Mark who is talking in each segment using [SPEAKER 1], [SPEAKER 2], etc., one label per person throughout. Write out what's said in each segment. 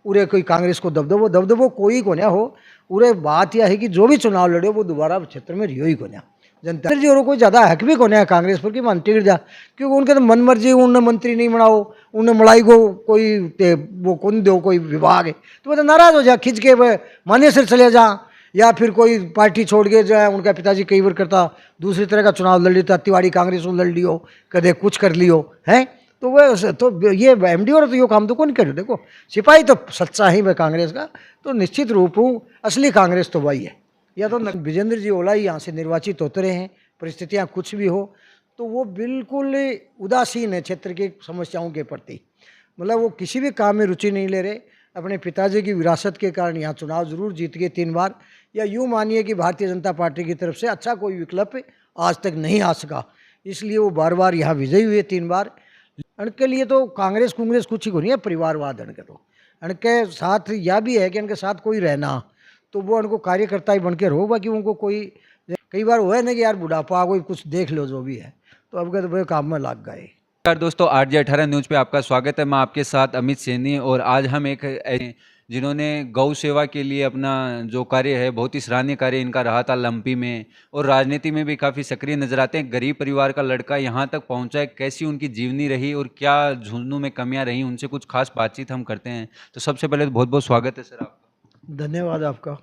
[SPEAKER 1] उरे कोई कांग्रेस को दबदबो दबदबो कोई को ना हो। उरे बात यह है कि जो भी चुनाव लड़े वो दोबारा क्षेत्र में रियो ही को ना जनता जी और कोई ज़्यादा हक भी को है कांग्रेस पर कि मन टिकट जा, क्योंकि उनके तो मन मर्जी उन्हें मंत्री नहीं बनाओ, उन्हें मलाई को कोई वो कौन दो कोई विभाग है तो वो तो नाराज़ हो जा खिंच के वह मान्य से चले जा, या फिर कोई पार्टी छोड़ के जाए। उनका पिताजी कई बार करता दूसरी तरह का चुनाव लड़ लिया, तिवाड़ी कांग्रेस में लड़ लियो, कदे कुछ कर लियो है। तो वह तो ये एमडी और तो ये काम तो कौन करे। देखो सिपाही तो सच्चा ही वह कांग्रेस का, तो निश्चित रूप असली कांग्रेस तो वही है। या तो विजेंद्र जी ओला ही यहाँ से निर्वाचित होते रहे हैं, परिस्थितियाँ कुछ भी हो तो वो बिल्कुल उदासीन है क्षेत्र की समस्याओं के प्रति। मतलब वो किसी भी काम में रुचि नहीं ले रहे। अपने पिताजी की विरासत के कारण यहाँ चुनाव जरूर जीत गए 3 बार, या यूँ मानिए कि भारतीय जनता पार्टी की तरफ से अच्छा कोई विकल्प आज तक नहीं आ सका, इसलिए वो बार बार यहाँ विजयी हुए 3 बार। इनके लिए तो कांग्रेस कुछ ही को नहीं है, परिवारवाद इनके तो इनके साथ यह भी है कि इनके साथ कोई रहना तो वो उनको कार्यकर्ता ही बन के रहो, बाकी उनको कोई कई बार हुआ है ना कि यार बुढ़ापा कोई कुछ देख लो जो भी है, तो अब तो काम में लग गए।
[SPEAKER 2] नमस्कार दोस्तों, RJ18 न्यूज़ पे आपका स्वागत है। मैं आपके साथ अमित सैनी, और आज हम एक जिन्होंने गौ सेवा के लिए अपना जो कार्य है, बहुत ही सराहनीय कार्य इनका रहा था लंपी में, और राजनीति में भी काफ़ी सक्रिय नजर आते हैं। गरीब परिवार का लड़का यहाँ तक पहुँचा है, कैसी उनकी जीवनी रही और क्या झुंझुनू में कमियाँ रही, उनसे कुछ खास बातचीत हम करते हैं। तो सबसे पहले तो बहुत बहुत स्वागत है सर आपका।
[SPEAKER 1] धन्यवाद आपका।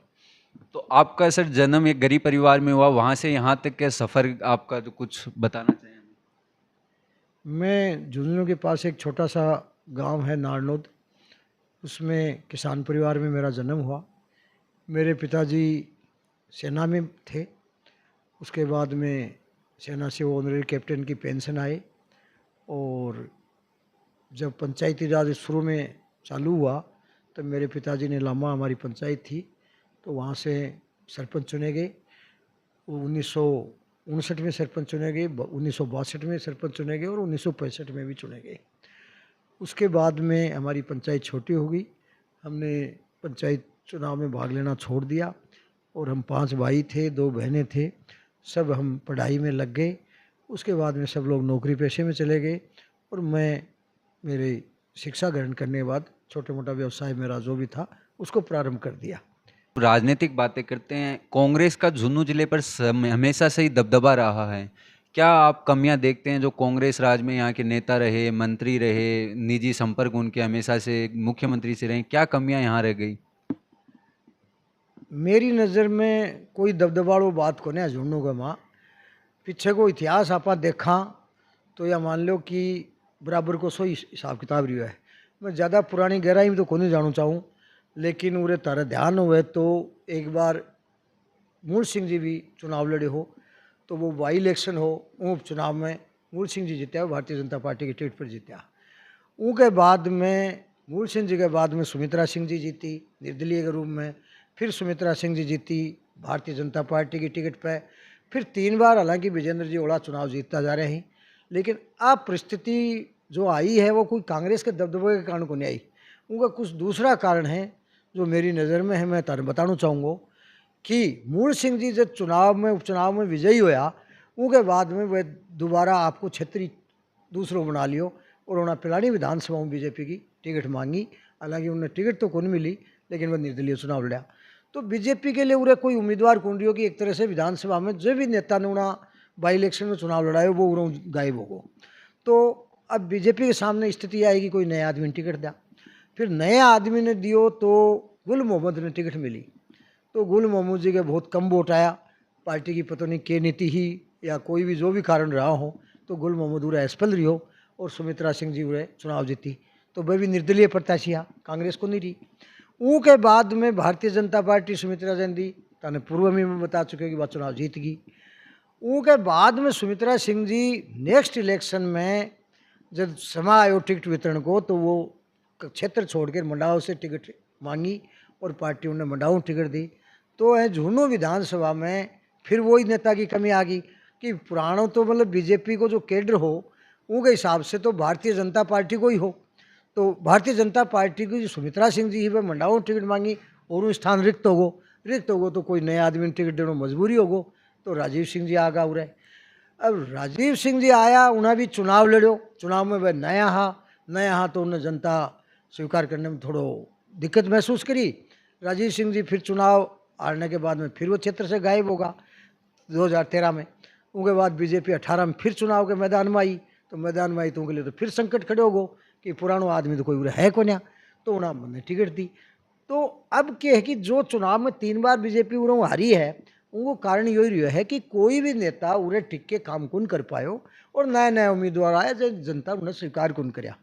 [SPEAKER 2] तो आपका सर जन्म एक गरीब परिवार में हुआ, वहाँ से यहाँ तक का सफ़र आपका जो कुछ बताना चाहें।
[SPEAKER 1] मैं झुंझुनू के पास एक छोटा सा गांव है नारनौद, उसमें किसान परिवार में मेरा जन्म हुआ। मेरे पिताजी सेना में थे, उसके बाद में सेना से वो ऑनरेरी कैप्टन की पेंशन आए, और जब पंचायती राज शुरू में चालू हुआ तो मेरे पिताजी ने लामा, हमारी पंचायत थी, तो वहाँ से सरपंच चुने गए। 1959 में सरपंच चुने गए, 1962 में सरपंच चुने गए और 1965 में भी चुने गए। उसके बाद में हमारी पंचायत छोटी हो गई, हमने पंचायत चुनाव में भाग लेना छोड़ दिया, और हम 5 भाई थे, 2 बहनें थे, सब हम पढ़ाई में लग गए। उसके बाद में सब लोग नौकरी पेशे में चले गए, और मैं मेरे शिक्षा ग्रहण करने के बाद छोटा मोटा व्यवसाय मेरा जो भी था उसको प्रारंभ कर दिया।
[SPEAKER 2] राजनीतिक बातें करते हैं। कांग्रेस का झुंझुनू जिले पर हमेशा से ही दबदबा रहा है। क्या आप कमियां देखते हैं जो कांग्रेस राज में यहाँ के नेता रहे, मंत्री रहे, निजी संपर्क उनके हमेशा से मुख्यमंत्री से रहे, क्या कमियां यहाँ रह गई?
[SPEAKER 1] मेरी नज़र में कोई दबदबाड़ो बात को नहीं झुंझुनू का माँ पीछे को इतिहास आप देखा तो या मान लो कि बराबर को सो हिसाब किताब रही है। मैं ज़्यादा पुरानी गहराई में तो को नहीं जानू चाहूँ, लेकिन उरे तारा ध्यान हुए तो एक बार मूल सिंह जी भी चुनाव लड़े हो, तो वो बाई इलेक्शन हो, उप चुनाव में मूल सिंह जी जीत्या, भारतीय जनता पार्टी की टिकट पर जीत्या। उनके बाद में मूल सिंह जी के बाद में सुमित्रा सिंह जी जीती निर्दलीय के रूप में, फिर सुमित्रा सिंह जी जीती भारतीय जनता पार्टी की टिकट पर, फिर 3 बार हालांकि विजेंद्र जी ओला चुनाव जीतता जा रहे हैं। लेकिन अब परिस्थिति जो आई है वो कोई कांग्रेस के दबदबे के कारण को नहीं आई, उनका कुछ दूसरा कारण है जो मेरी नज़र में है। मैं तारे बताना चाहूँगा कि मूल सिंह जी जब उपचुनाव में विजयी होया, उनके बाद में वह दोबारा आपको क्षेत्रीय दूसरों बना लियो, और उन्होंने पिलानी विधानसभा में बीजेपी की टिकट मांगी। हालांकि उन्हें टिकट तो कौन मिली, लेकिन वह निर्दलीय चुनाव लड़ा। तो बीजेपी के लिए उन्हें कोई उम्मीदवार कौन रही हो कि एक तरह से विधानसभा में जो भी नेता ने उन्हें बाई इलेक्शन में चुनाव लड़ाए वो उन्होंने गायब हो गो। तो अब बीजेपी के सामने स्थिति आएगी कोई नया आदमी ने टिकट दिया, फिर नए आदमी ने दियो तो गुल मोहम्मद ने टिकट मिली, तो गुल मोहम्मद जी के बहुत कम वोट आया। पार्टी की पता नहीं के नीति ही या कोई भी जो भी कारण रहा हो, तो गुल मोहम्मद उरे असफल रही हो, और सुमित्रा सिंह जी उरे चुनाव जीती, तो वह भी निर्दलीय प्रत्याशी है, कांग्रेस को नहीं रही। उनके बाद में भारतीय जनता पार्टी सुमित्रा जैन दी, ताने पूर्व में मैं बता चुके कि वह चुनाव जीत गई। उनके बाद में सुमित्रा सिंह जी नेक्स्ट इलेक्शन में जब समय आयो टिकट वितरण को, तो वो क्षेत्र छोड़कर मंडाव से टिकट मांगी, और पार्टी उन्हें मंडाव टिकट दी। तो है झुंझुनू विधानसभा में फिर वही नेता की कमी आ गई कि पुराना तो मतलब बीजेपी को जो कैडर हो उनके हिसाब से तो भारतीय जनता पार्टी को ही हो, तो भारतीय जनता पार्टी की जो सुमित्रा सिंह जी ही वह मंडाओं टिकट मांगी, और स्थान रिक्त होगो तो कोई नए आदमी ने टिकट देना मजबूरी होगो, तो राजीव सिंह जी आगा उरे। अब राजीव सिंह जी आया, उन्हें भी चुनाव लड़ो, चुनाव में वह नया हा तो उन्हें जनता स्वीकार करने में थोड़ो दिक्कत महसूस करी। राजीव सिंह जी फिर चुनाव हारने के बाद में फिर वो क्षेत्र से गायब होगा 2013 में। उनके बाद बीजेपी 18 में फिर चुनाव के मैदान में आई, तो मैदान में आई तो उनके लिए तो फिर संकट खड़े हो गो कि पुरानो आदमी तो कोई उरे है को ना, तो उन्हें मैंने टिकट दी। तो अब क्या है कि जो चुनाव में 3 बार बीजेपी उन्होंने हारी है, उनको कारण यही रहा है कि कोई भी नेता उरे टिक के काम कौन कर पायो और नए नए उम्मीदवार आए जो जनता उन्हें स्वीकार कौन कराया।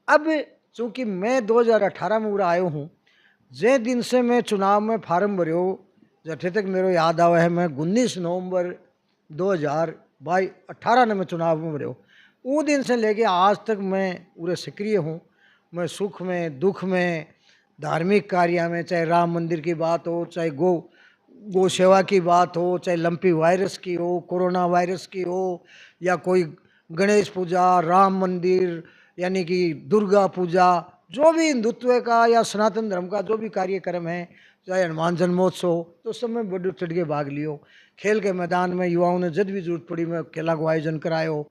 [SPEAKER 1] अब चूँकि मैं 2018 में उरा आयो हूँ, जे दिन से मैं चुनाव में फार्म भरियो जठे तक मेरे याद आवा है, मैं 19 नवंबर 2018 ने मैं चुनाव में भरियो, वो दिन से लेके आज तक मैं पूरे सक्रिय हूँ। मैं सुख में दुख में धार्मिक कार्य में, चाहे राम मंदिर की बात हो, चाहे गो सेवा की बात हो, चाहे लंपी वायरस की हो, कोरोना वायरस की हो, या कोई गणेश पूजा, राम मंदिर यानी कि दुर्गा पूजा, जो भी हिंदुत्व का या सनातन धर्म का जो भी कार्यक्रम है, चाहे हनुमान जन्मोत्सव, तो सब में बढ़ चढ़ के भाग लियो। खेल के मैदान में युवाओं ने जब भी जरूरत पड़ी मैं खेला को आयोजन करायो।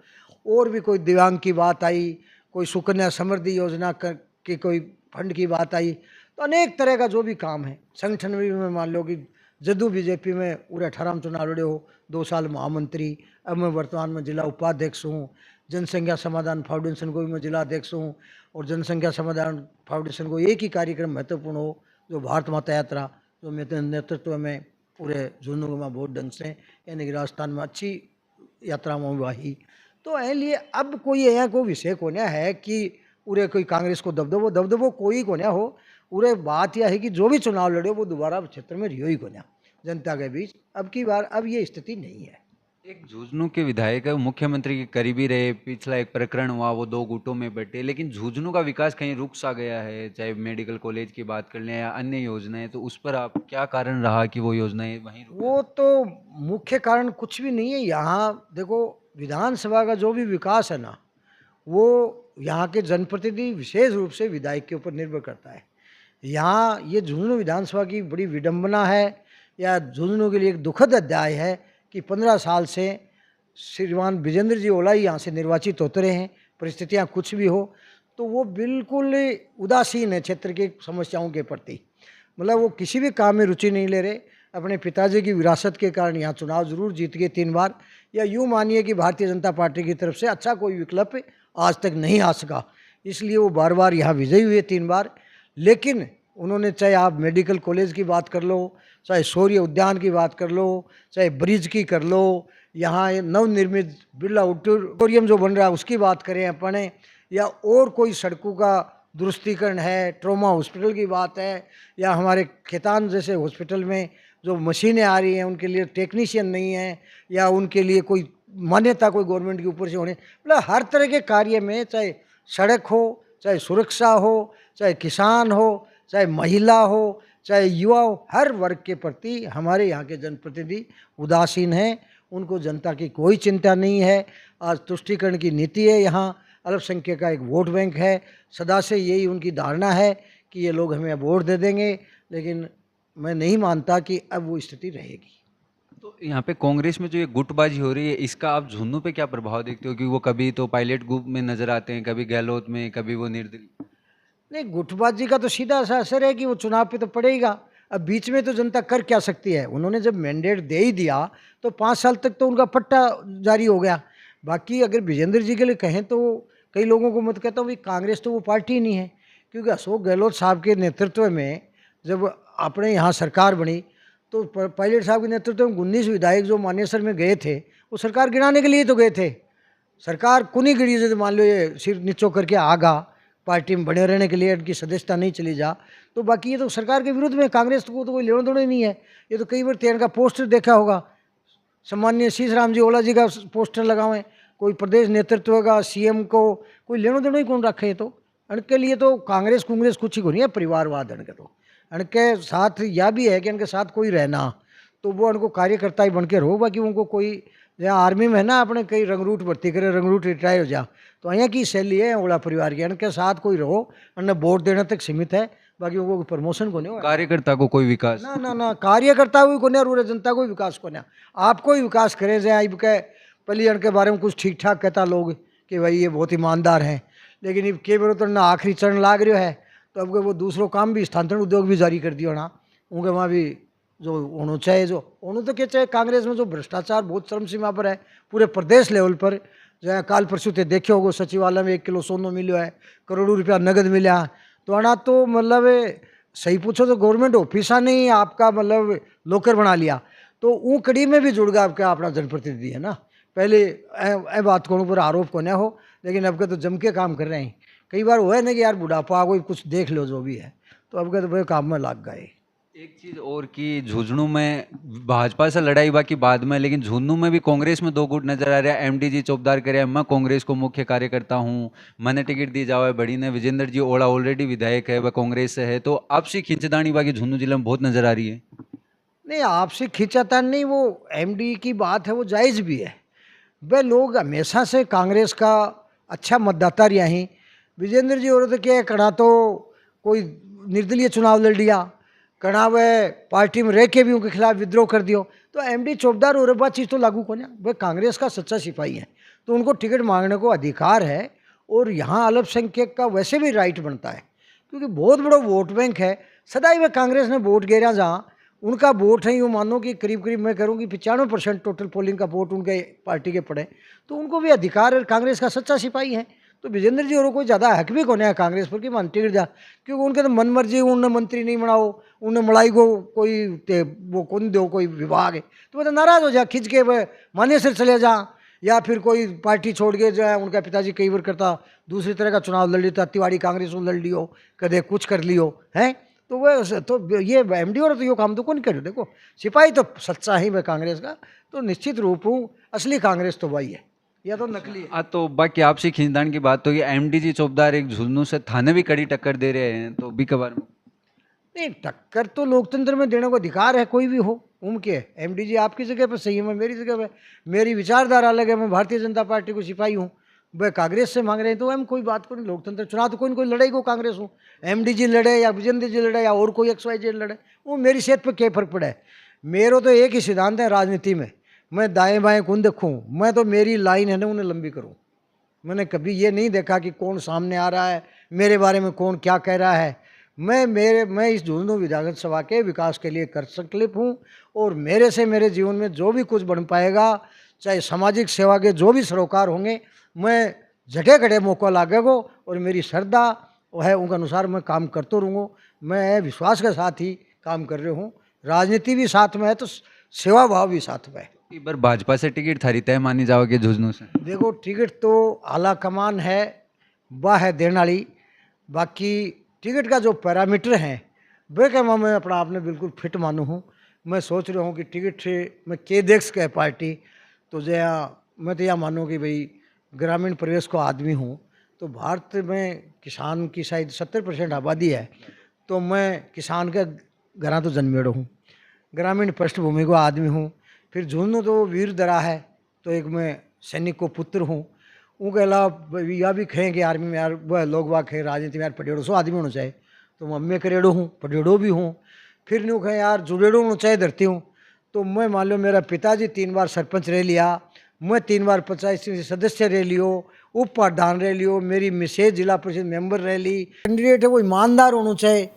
[SPEAKER 1] और भी कोई दिव्यांग की बात आई, कोई सुकन्या समृद्धि योजना की कोई फंड की बात आई, तो अनेक तरह का जो भी काम है संगठन में मान लो कि जदू बीजेपी में पूरे 18 में चुनाव लड़े हो, 2 साल महामंत्री, अब मैं वर्तमान में जिला उपाध्यक्ष हूँ। जनसंख्या समाधान फाउंडेशन को भी मैं जिला अध्यक्ष हूँ, और जनसंख्या समाधान फाउंडेशन को एक ही कार्यक्रम महत्वपूर्ण हो जो भारत माता यात्रा, जो मेरे नेतृत्व में पूरे झुंझुनू में बहुत ढंग से यानी कि राजस्थान में अच्छी यात्रा में वाही। तो लिए अब कोई यहाँ को विषय को है कि उरे कोई कांग्रेस को दबदबो कोई को हो। उरे बात यह है कि जो भी चुनाव लड़े वो दोबारा क्षेत्र में रियो ही को जनता के बीच। अब की बार अब ये स्थिति नहीं है।
[SPEAKER 2] एक झुंझुनू के विधायक है, वो मुख्यमंत्री के करीबी रहे, पिछला एक प्रकरण हुआ वो 2 गुटों में बटे, लेकिन झुंझुनू का विकास कहीं रुक सा गया है, चाहे मेडिकल कॉलेज की बात कर लें या अन्य योजनाएं, तो उस पर आप क्या कारण रहा कि वो योजनाएं वहीं रुक?
[SPEAKER 1] वो तो मुख्य कारण कुछ भी नहीं है। यहाँ देखो विधानसभा का जो भी विकास है ना, वो यहाँ के जनप्रतिनिधि विशेष रूप से विधायक के ऊपर निर्भर करता है। यहाँ ये झुंझुनू विधानसभा की बड़ी विडंबना है या झुंझुनू के लिए एक दुखद अध्याय है कि 15 साल से श्रीमान विजेंद्र जी ओला ही यहाँ से निर्वाचित होते रहे हैं। परिस्थितियाँ कुछ भी हो तो वो बिल्कुल उदासीन है क्षेत्र की समस्याओं के प्रति। मतलब वो किसी भी काम में रुचि नहीं ले रहे। अपने पिताजी की विरासत के कारण यहाँ चुनाव जरूर जीत गए 3 बार, या यूँ मानिए कि भारतीय जनता पार्टी की तरफ से अच्छा कोई विकल्प आज तक नहीं आ सका, इसलिए वो बार बार यहाँ विजयी हुए 3 बार। लेकिन उन्होंने चाहे आप मेडिकल कॉलेज की बात कर लो, चाहे सूर्य उद्यान की बात कर लो, चाहे ब्रिज की कर लो, यहाँ नवनिर्मित बिरला ऑडिटोरियम जो बन रहा है उसकी बात करें अपने, या और कोई सड़कों का दुरुस्तीकरण है, ट्रॉमा हॉस्पिटल की बात है, या हमारे खेतान जैसे हॉस्पिटल में जो मशीनें आ रही हैं उनके लिए टेक्नीशियन नहीं है, या उनके लिए कोई मान्यता कोई गवर्नमेंट के ऊपर से होने, मतलब हर तरह के कार्य में, चाहे सड़क हो, चाहे सुरक्षा हो, चाहे किसान हो, चाहे महिला हो, चाहे युवा हो, हर वर्ग के प्रति हमारे यहाँ के जनप्रतिनिधि उदासीन हैं। उनको जनता की कोई चिंता नहीं है। आज तुष्टीकरण की नीति है, यहाँ अल्पसंख्यक का एक वोट बैंक है, सदा से यही उनकी धारणा है कि ये लोग हमें वोट दे देंगे, लेकिन मैं नहीं मानता कि अब वो स्थिति रहेगी।
[SPEAKER 2] तो यहाँ पे कांग्रेस में जो ये गुटबाजी हो रही है, इसका आप झुंझुनू पे क्या प्रभाव देखते हो? कि वो कभी तो पायलट ग्रुप में नजर आते हैं, कभी गहलोत में, कभी वो निर्दलीय।
[SPEAKER 1] नहीं, गुटबाजी का तो सीधा सा असर है कि वो चुनाव पे तो पड़ेगा। अब बीच में तो जनता कर क्या सकती है? उन्होंने जब मैंडेट दे ही दिया तो 5 साल तक तो उनका पट्टा जारी हो गया। बाकी अगर विजेंद्र जी के लिए कहें तो कई लोगों को मत कहता हूँ भाई कांग्रेस तो वो पार्टी ही नहीं है, क्योंकि अशोक गहलोत साहब के नेतृत्व में जब अपने यहाँ सरकार बनी तो पायलट साहब के नेतृत्व में 19 विधायक जो मानेसर में गए थे वो सरकार गिराने के लिए तो गए थे। सरकार कुनी गिरी जैसे मान लो ये सिर नीचो करके आगा पार्टी में बने रहने के लिए, इनकी सदस्यता नहीं चली जा, तो बाकी ये तो सरकार के विरुद्ध में, कांग्रेस को तो कोई लेना देना ही नहीं है। ये तो कई बार तेरह का पोस्टर देखा होगा, सम्मान्य शीश राम जी ओला जी का पोस्टर लगा हुए, कोई प्रदेश नेतृत्व का, सीएम को कोई लेना देना ही कौन रखे। तो इनके लिए तो कांग्रेस कुछ ही को नहीं है, परिवारवाद इनके तो। इनके साथ यह भी है कि इनके साथ कोई रहना तो वो उनको कार्यकर्ता ही बन के रहो, बाकी उनको कोई जहाँ आर्मी में है ना अपने कई रंगरूट भर्ती करे, रंगरूट रिटायर हो जा, तो यहाँ की शैली है ओला परिवार की, इनके साथ कोई रहो, उन्हें वोट देने तक सीमित है, बाकी उनको प्रमोशन को नहीं।
[SPEAKER 2] कार्यकर्ता को कोई विकास
[SPEAKER 1] ना ना ना, कार्यकर्ता को नहीं, रूरल जनता को विकास को नहीं। आपको ही विकास करे जाए अब के पलियन के बारे में कुछ ठीक ठाक कहता लोग कि भाई ये बहुत ईमानदार हैं, लेकिन अब के बार तो ना आखिरी चरण लाग रहा है तो अब वो दूसरों काम भी स्थानांतरण उद्योग भी जारी कर दिया ना, उनके वहाँ भी जो होना चाहिए, जो होना तो क्या चाहिए। कांग्रेस में जो भ्रष्टाचार बहुत चरम सीमा पर है, पूरे प्रदेश लेवल पर। जो काल परसों ते देखे होगो, सचिवालय में 1 किलो सोनो मिलो है, करोड़ों रुपया नगद मिला। तो अना तो मतलब सही पूछो तो गवर्नमेंट ऑफिसा नहीं आपका मतलब लोकर बना लिया, तो वो कड़ी में भी जुड़ गया आपका अपना जनप्रतिनिधि है ना। पहले ए बात को पर आरोप को न हो, लेकिन अब के तो जम के काम कर रहे हैं। कई बार हुआ है ना कि यार बुढ़ापा कोई कुछ देख लो जो भी है, तो अब के तो भाई काम में लग गए।
[SPEAKER 2] एक चीज और कि झुंझुनू में भाजपा से लड़ाई बाकी बाद में, लेकिन झुंझुनू में भी कांग्रेस में दो गुट नजर आ रहा है। एमडी जी चौबदार करे मैं कांग्रेस को मुख्य कार्यकर्ता हूँ, मैंने टिकट दी जाओ है बड़ी ने। विजेंद्र जी ओला ऑलरेडी विधायक है, वह कांग्रेस से है। तो आपसी खिंचतानी बाकी झुंझुनू जिले में बहुत नजर आ रही है।
[SPEAKER 1] नहीं, आपसे खींचातान नहीं, वो एमडी की बात है, वो जायज़ भी है। वे लोग हमेशा से कांग्रेस का अच्छा मतदाता रहा ही। विजेंद्र जी और तो क्या है, कड़ा तो कोई निर्दलीय चुनाव लड़ लिया, कड़ा वह पार्टी में रह के भी उनके खिलाफ विद्रोह कर दियो। तो एमडी चौबदार और बात चीज़ तो लागू को ना, वह कांग्रेस का सच्चा सिपाही है, तो उनको टिकट मांगने को अधिकार है। और यहाँ अल्पसंख्यक का वैसे भी राइट बनता है, क्योंकि बहुत बड़ा वोट बैंक है। सदाई वह कांग्रेस ने वोट गिरा, जहाँ उनका वोट है, यूँ मानो कि करीब करीब मैं करूँ कि 95% टोटल पोलिंग का वोट उनके पार्टी के पड़े, तो उनको भी अधिकार है। कांग्रेस का सच्चा सिपाही है, तो विजेंद्र जी और कोई ज़्यादा हक भी कौन है कांग्रेस पर कि मान टिकट जा, क्योंकि उनके तो मन मर्जी, उन्हें मंत्री नहीं बनाओ, उन्हें मलाई को कोई वो कौन दो कोई विभाग है, तो वह तो नाराज़ हो जा, खिंच के वह मान्य सिर चले जा, या फिर कोई पार्टी छोड़ के जो है। उनका पिताजी कई बार करता दूसरी तरह का चुनाव लड़ लेता, तिवाड़ी कांग्रेस में लड़ लियो, कदे कुछ कर लियो है। तो वह तो ये एमडी और तो ये काम तो कौन करे। देखो सिपाही तो सच्चा ही वह कांग्रेस का, तो निश्चित रूप हूँ असली कांग्रेस तो वही है, या तो नकली है।
[SPEAKER 2] तो बाकी आपसी खींचतान की बात तो ये एमडी जी चौबदार एक झुंझुनू से थाने भी कड़ी टक्कर दे रहे हैं, तो भी कबार में
[SPEAKER 1] नहीं, टक्कर तो लोकतंत्र में देने को अधिकार है, कोई भी हो। उनके एमडी जी आपकी जगह पर सही है, मैं मेरी जगह पर, मेरी विचारधारा अलग है, मैं भारतीय जनता पार्टी को सिपाही हूँ, वह कांग्रेस से मांग रहे हैं, तो हम कोई बात को नहीं। लोकतंत्र चुनाव तो कोई न कोई लड़ाई को कांग्रेस हो, एमडी जी लड़े या विजेंद्र जी लड़े या और कोई XYZ लड़े, वो मेरी सेहत पर क्या फर्क पड़ा है। मेरा तो एक ही सिद्धांत है राजनीति में, मैं दाएं बाएं कौन देखूँ, मैं तो मेरी लाइन है ना उन्हें लंबी करूँ। मैंने कभी ये नहीं देखा कि कौन सामने आ रहा है, मेरे बारे में कौन क्या कह रहा है। मैं इस झुंझुनू विधानसभा के विकास के लिए कर संकल्प हूँ, और मेरे से मेरे जीवन में जो भी कुछ बन पाएगा, चाहे सामाजिक सेवा के जो भी सरोकार होंगे, मैं जगह घटे मौका लागेगो, और मेरी श्रद्धा है उनके अनुसार मैं काम करते रहूँगा। मैं विश्वास के साथ ही काम कर रहा हूँ, राजनीति भी साथ में है तो सेवा भाव भी साथ में है।
[SPEAKER 2] इस बार भाजपा से टिकट थारी तय मानी जाओगे झुंझुनू से?
[SPEAKER 1] देखो टिकट तो आला कमान है, वह है देने वाली। बाकी टिकट का जो पैरामीटर है वह क्या मैं अपना आपने बिल्कुल फिट मानू हूँ। मैं सोच रहा हूँ कि टिकट से मैं के देख के पार्टी, तो जो मैं तो यह मानूँ कि भाई ग्रामीण परिवेश को आदमी हूँ, तो भारत में किसान की शायद 70% आबादी है, तो मैं किसान के घरा तो जन्मेड़ हूँ, ग्रामीण पृष्ठभूमि को आदमी हूँ। फिर झुंझुनू तो वीर दरा है, तो एक मैं सैनिक को पुत्र हूँ। उनके अलावा यह भी कहें कि आर्मी में यार वह लोग वाग है राजनीति में यार पटेड़ो सो आदमी होना चाहिए, तो मैं अम्मे करेड़ो हूँ, पटेड़ो भी हूँ। फिर न्यू कहें यार जुड़ेड़ो होना चाहिए धरती हूँ, तो मैं मान लो मेरा पिताजी 3 बार सरपंच रह लिया, मैं 3 बार पंचायत सदस्य रह लियो, उप प्रधान रह लियो, मेरी मिसेज जिला परिषद मेंबर रह ली। कैंडिडेट है वो ईमानदार होना चाहिए,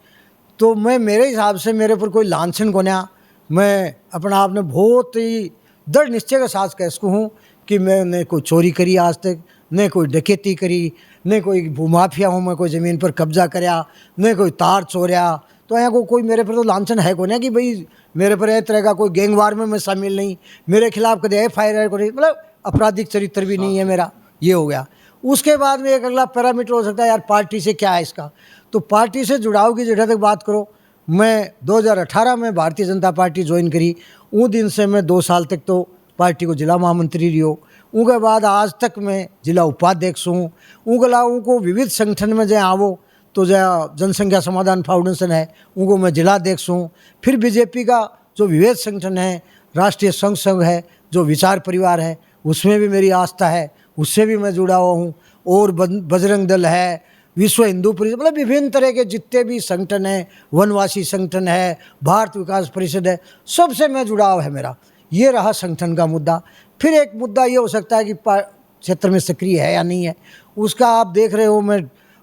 [SPEAKER 1] तो मैं मेरे हिसाब से मेरे पर कोई लांछन को ना, मैं अपना आपने बहुत ही दृढ़ निश्चय के साथ कह सकूँ हूँ कि मैंने कोई चोरी करी आज तक, न कोई डकैती करी, न कोई भूमाफिया हूँ मैं कोई ज़मीन पर कब्जा करया, न कोई तार चोरया। तो यहाँ को कोई मेरे पर तो लांछन है को ना कि भाई मेरे पर एक तरह का कोई गैंगवार में मैं शामिल नहीं, मेरे खिलाफ कदे FIR को नहीं, मतलब आपराधिक चरित्र भी नहीं है मेरा। ये हो गया। उसके बाद में एक अगला पैरामीटर हो सकता है यार पार्टी से क्या है इसका, तो पार्टी से जुड़ाव की जगह तक बात करो। मैं 2018 में भारतीय जनता पार्टी ज्वाइन करी, उस दिन से मैं 2 साल तक तो पार्टी को जिला महामंत्री रही हो। उनके बाद आज तक मैं जिला उपाध्यक्ष हूँ। उनके अलावा उनको विविध संगठन में जो आवो, तो जो जनसंख्या समाधान फाउंडेशन है उनको मैं जिलाध्यक्ष हूँ। फिर बीजेपी का जो विविध संगठन है, राष्ट्रीय संघ है, जो विचार परिवार है, उसमें भी मेरी आस्था है, उससे भी मैं जुड़ा हुआ हूँ। और बजरंग दल है, विश्व हिंदू परिषद, मतलब विभिन्न तरह के जितने भी संगठन हैं, वनवासी संगठन है, भारत विकास परिषद है, सबसे मैं जुड़ाव है मेरा। ये रहा संगठन का मुद्दा। फिर एक मुद्दा ये हो सकता है कि क्षेत्र में सक्रिय है या नहीं है, उसका आप देख रहे हो। मैं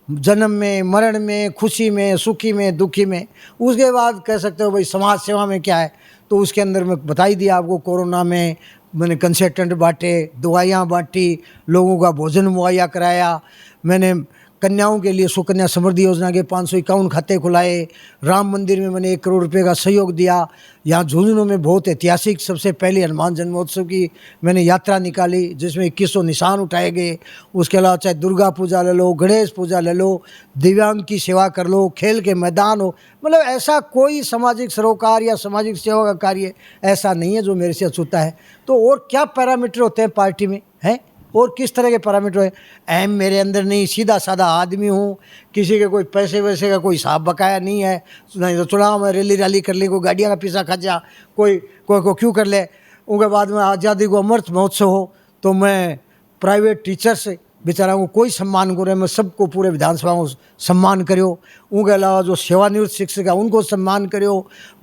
[SPEAKER 1] जन्म में, मरण में, खुशी में, सुखी में, दुखी में। उसके बाद कह सकते हो भाई समाज सेवा में क्या है, तो उसके अंदर मैं बता ही दिया आपको। कोरोना में मैंने कंसल्टेंट बांटे, दवाइयाँ बांटी, लोगों का भोजन मुहैया कराया। मैंने कन्याओं के लिए सुकन्या समृद्धि योजना के 551 खाते खुलाए। राम मंदिर में मैंने 1 करोड़ रुपए का सहयोग दिया। यहाँ झुंझुनू में बहुत ऐतिहासिक सबसे पहले हनुमान जन्मोत्सव की मैंने यात्रा निकाली, जिसमें 2100 निशान उठाए गए। उसके अलावा चाहे दुर्गा पूजा ले लो, गणेश पूजा ले लो, दिव्यांग की सेवा कर लो, खेल के मैदान हो, मतलब ऐसा कोई सामाजिक सरोकार या सामाजिक सेवा का कार्य ऐसा नहीं है जो मेरे से अछूता है। तो और क्या पैरामीटर होते हैं पार्टी में, हैं और किस तरह के पैरामीटर है? अहम मेरे अंदर नहीं, सीधा साधा आदमी हूँ। किसी के कोई पैसे वैसे का कोई हिसाब बकाया नहीं है। नहीं तो चुनाव में रैली कर ली, कोई गाड़ियाँ का पीछा खर्चा कोई को क्यों कर ले। उनके बाद में आज़ादी को अमृत महोत्सव हो तो मैं प्राइवेट टीचर से बेचारा को कोई सम्मान करे, मैं सबको पूरे विधानसभा को सम्मान करो। उनके अलावा जो सेवानिवृत्त शिक्षक है उनको सम्मान करो।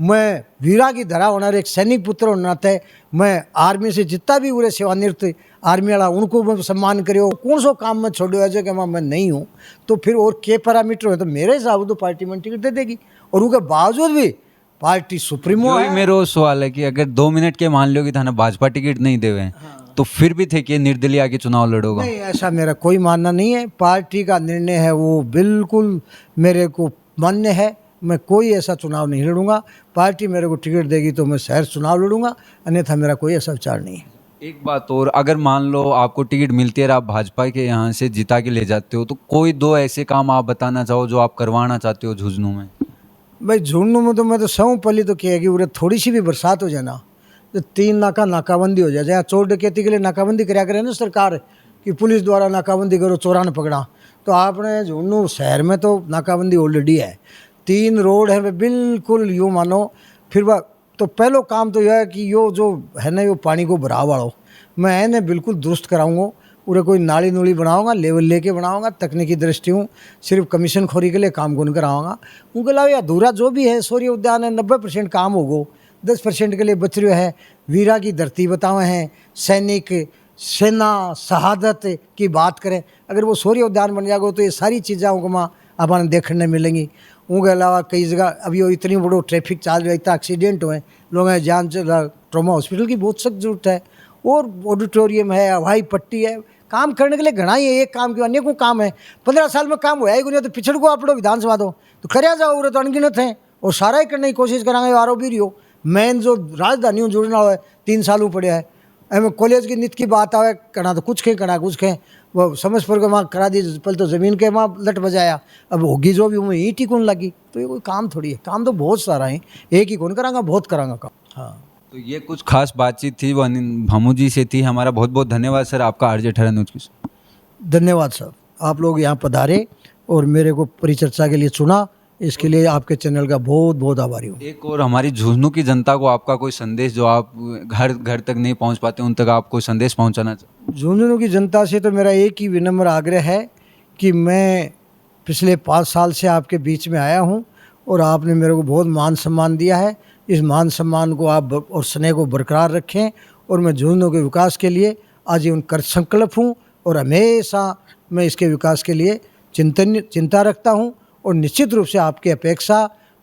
[SPEAKER 1] मैं वीरा की धरा होना एक सैनिक पुत्र होने नाते मैं आर्मी से जितना भी पूरे सेवानिवृत्त आर्मी वाला उनको मैं सम्मान करो। कौन सो काम में छोड़ो है जो कि मैं नहीं हूँ, तो फिर और के पैरामीटर है तो मेरे हिसाब से तो पार्टी में टिकट दे देगी। और उनके बावजूद भी पार्टी सुप्रीमो
[SPEAKER 2] वही
[SPEAKER 1] है।
[SPEAKER 2] मेरा वो सवाल है कि अगर 2 मिनट के मान लो कि थाना भाजपा टिकट नहीं देवे तो फिर भी थे कि निर्दलीय आके चुनाव लड़ोगा?
[SPEAKER 1] नहीं, ऐसा मेरा कोई मानना नहीं है। पार्टी का निर्णय है वो बिल्कुल मेरे को मान्य है। मैं कोई ऐसा चुनाव नहीं लड़ूंगा। पार्टी मेरे को टिकट देगी तो मैं शहर चुनाव लड़ूंगा, अन्यथा मेरा कोई ऐसा विचार नहीं है।
[SPEAKER 2] एक बात और, अगर मान लो आपको टिकट मिलती है और आप भाजपा के यहाँ से जिता के ले जाते हो तो कोई 2 ऐसे काम आप बताना चाहो जो आप करवाना चाहते हो झुंझुनू में?
[SPEAKER 1] भाई झुंझुनू में तो मैं तो सौ पली तो क्या है कि उरे थोड़ी सी भी बरसात हो जाए ना तो 3 नाकाबंदी हो जाए। जहाँ चोर डकैती के लिए नाकाबंदी कराया करे ना सरकार कि पुलिस द्वारा नाकाबंदी करो, चोरा न पकड़ा, तो आपने झुंझुनू शहर में तो नाकाबंदी ऑलरेडी है। 3 रोड है बिल्कुल यूँ मानो। फिर वह तो पहलो काम तो यह है कि यो जो है ना यो पानी को भराव वालो मैं इन्हें बिल्कुल दुरुस्त कराऊंगा। पूरे कोई नाली नूली बनाऊंगा, लेवल लेके बनाऊंगा। तकनीकी दृष्टि हूँ, सिर्फ कमीशन खोरी के लिए काम को नहीं कराऊंगा। उनके अलावा अधूरा जो भी है सूर्य उद्यान है 90% काम होगो, 10% के लिए बच रहा है। वीरा की धरती बतावे हैं, सैनिक सेना शहादत की बात करें, अगर वो सूर्य उद्यान बन जाएगा तो ये सारी चीज़ें वहाँ अपन देखने मिलेंगी। उनके अलावा कई जगह अभी वो इतनी बड़ो ट्रैफिक चाल रहा है, इतना एक्सीडेंट हुए, लोगों ने जान चला, ट्रॉमा हॉस्पिटल की बहुत सख्त जरूरत है। और ऑडिटोरियम है, हवाई पट्टी है, काम करने के लिए घना ही है। एक काम क्यों अनेकों काम है। 15 साल में काम हुआ ही नहीं तो पिछड़ को आप लोग विधानसभा दो तो खरिया जाओ, उरे तो अनगिनत हैं और सारा ही करने की कोशिश कराएंगे। आरो भी रही हो मेन जो राजधानी जुड़ना हो 3 सालों पड़े है। एम कॉलेज की नीति की बात आवे कना तो कुछ कहें वो समझ पर वहाँ करा दी, पहले तो ज़मीन के वहाँ लट बजाया, अब होगी जो भी वहाँ ईंट ही कौन लगी। तो ये कोई काम थोड़ी है, काम तो बहुत सारा है, एक ही कौन करांगा, बहुत करांगा काम। हाँ,
[SPEAKER 2] तो ये कुछ खास बातचीत थी वो अनिल भामू जी से थी। हमारा बहुत बहुत धन्यवाद सर आपका RJ18 न्यूज़ की।
[SPEAKER 1] धन्यवाद सर, आप लोग यहाँ पधारे और मेरे को परिचर्चा के लिए चुना, इसके लिए आपके चैनल का बहुत बहुत आभारी हूँ।
[SPEAKER 2] एक और हमारी झुंझुनू की जनता को आपका कोई संदेश जो आप घर घर तक नहीं पहुंच पाते उन तक आप कोई संदेश पहुंचाना चाहते?
[SPEAKER 1] झुंझुनू की जनता से तो मेरा एक ही विनम्र आग्रह है कि मैं पिछले 5 साल से आपके बीच में आया हूँ और आपने मेरे को बहुत मान सम्मान दिया है। इस मान सम्मान को आप और स्नेह को बरकरार रखें और मैं झुंझुनू के विकास के लिए आजीवन कर संकल्प हूँ और हमेशा मैं इसके विकास के लिए चिंता रखता हूँ और निश्चित रूप से आपकी अपेक्षा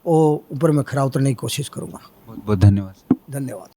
[SPEAKER 1] और ऊपर मैं खरा उतरने की कोशिश करूँगा।
[SPEAKER 2] बहुत बहुत धन्यवाद।
[SPEAKER 1] धन्यवाद।